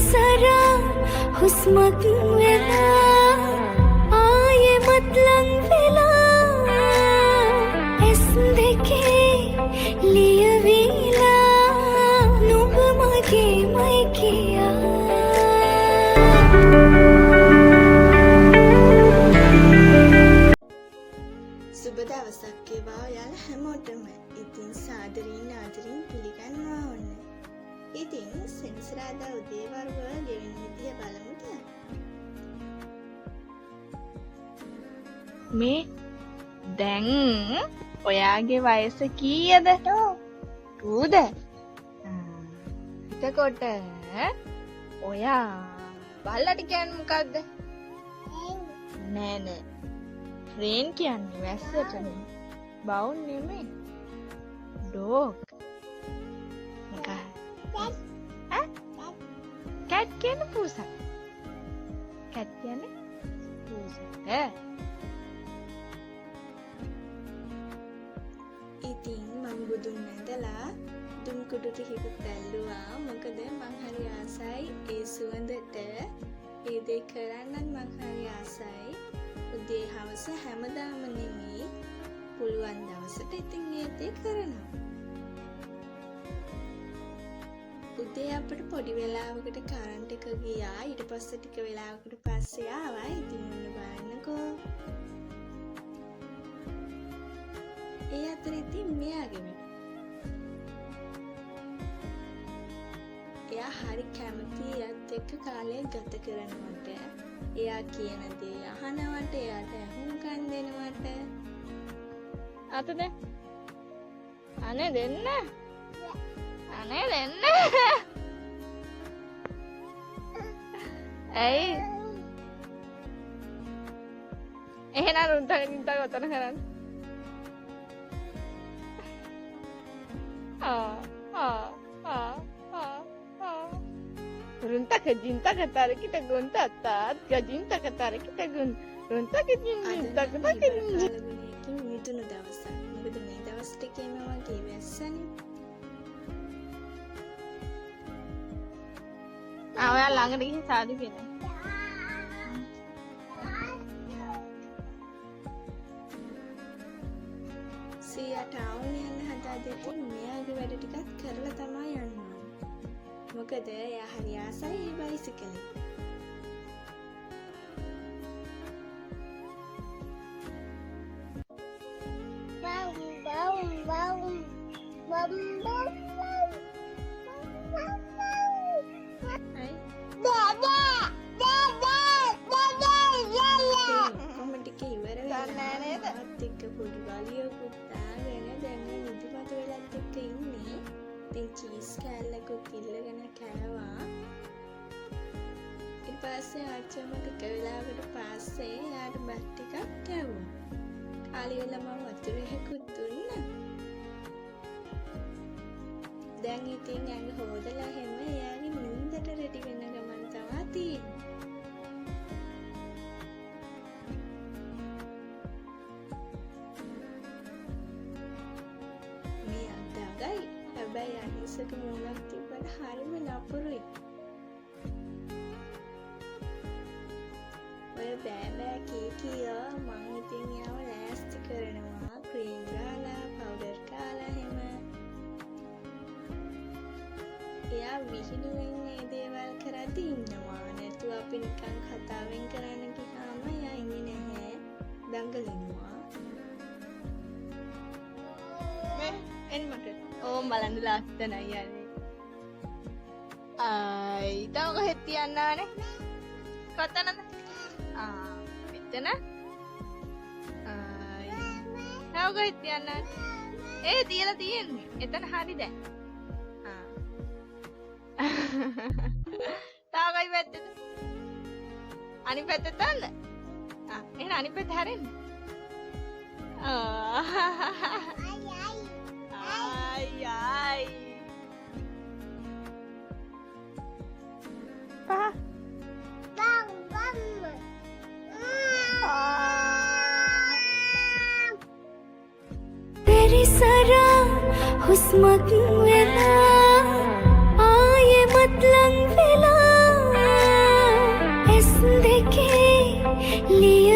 සරා හුස්මක් වෙලා ආයෙමත් ලං වෙලා ඇස් දෙකේ ලියවිලා නුඹ මගේමයි කියා සුබ දවසක් වේවා ඔයාලා හැමෝටම. ඉතින් සාදරයෙන් ආදරයෙන් පිළිගන්නවා ඕන. ඉතින් සෙනසුරාදා උදේ වරුව ගෙවෙන විදිය බලමුද? මේ දැන් ඔයාගේ වයස කීයද? 2ද? එතකොට ඔයා බල්ලට කියන්නේ මොකද්ද? නෑ නෑ. රේන් කියන්නේ වැස්සටනේ. බවුන් නෙමෙයි. ඩොග්. මොකක්ද? කැට් කියන්නේ පූසක්. කැට් කියන්නේ පූසක්. ඉතින් මම බුදුන් නැදලා දුම් කුඩු ටිකකුත් ඇල්ලුවා. මොකද මං හරි ආසයි ඒ සුවඳට. ඒ දේ කරන්නත් මං හරි ආසයි. උදේ හවස හැමදාම නෙමෙයි, පුළුවන් දවසට ඉතින් ඒ දේ කරනවා. උදේ අපිට පොඩි වෙලාවකට කරන්ට් එක ගියා. ඊට පස්සේ ටික වෙලාවකට පස්සේ ආවා. ඉතින් ඔන්න බලන්නකෝ. ඒ අතරේ ඉතින් මෙයාගේ එයා හරි කැමති එයත් එක්ක කාලය ගත කරනවට. එයා කියන දේ අහනවට, එයාට ඇහුම්කන් දෙනවට. අතද? අනේ දෙන්න. අනේ දෙන්න. ඇයි? එහෙනම් උන්ටකින් තව ඔතන කරන්න. Runtak jintak tarik kita gontat tat gajintak tarik kita gun runtak jintak tarik බලගුණයකින් මිදුණු දවසක්. මොකද මේ දවස් ටිකේම වගේ වැස්සනේ. ඔයා ළඟට ගිහින් සාදු කියන්න. සීයා ටවුන් යන්න හදාදෙකින් මෙයාගේ වැඩ ටිකත් කරලා තමයි යන්න ඕනේ. මොකද එයා හරි ආසයි ඒ බයිසිකලේ. පොඩි ගලියකුත් දාගෙන දැන් මේ නිදිමත වෙලත් එක්ක ඉන්නේ. ඉතින් චීස් කෑල්ලකුත් ඉල්ලගෙන කෑවා. ඊට පස්සේ ආච්චිම ටික වෙලාවකට පස්සේ එයාට බත් ටිකක් කෑවුවා. කාලි වෙලා මම වතුර එකකුත් දුන්නා. දැන් ඉතින් ඇඟ හොදලා හැම එයාගේ නිින්දට රෙඩි වෙන ගමන් තමයි තියෙන්නේ. හැබැයි අනිසක මූලක් තිබ්බට හරිම නපුරුයි. ඔය බෑ කීකියා මං ඉතින් යාව ලෑස්ති කරනවා. ක්‍රීම් දාලා පවුඩර් කාලා හැම. එයා විහිළුවෙන් මේ දේවල් කරද්දී ඉන්නවා. නැතුව අපි නිකන් කතාවෙන් කරන්න ගියාම එයා ඉන්නේ නැහැ. දඟලනවා. එන්න මට ඕම් බලන්න ලස්සනයි යන්නේ. ආයි තව කොහෙද තියන්න ඕනේ? කොතනද? මෙතන. ආයි තව කොහෙද තියන්න ඕනේ? තියලා තියෙන්නේ. එතන හරි දැන්. තව කොයි පැත්තේද? අනිත් පැත්තේ තන්න. එහෙනම් අනිත් පැත්ත හැරෙන්න. Ay. Pa. Bang. तेरी सरा हुस्मक वेला आये मत लंग वेला के लिए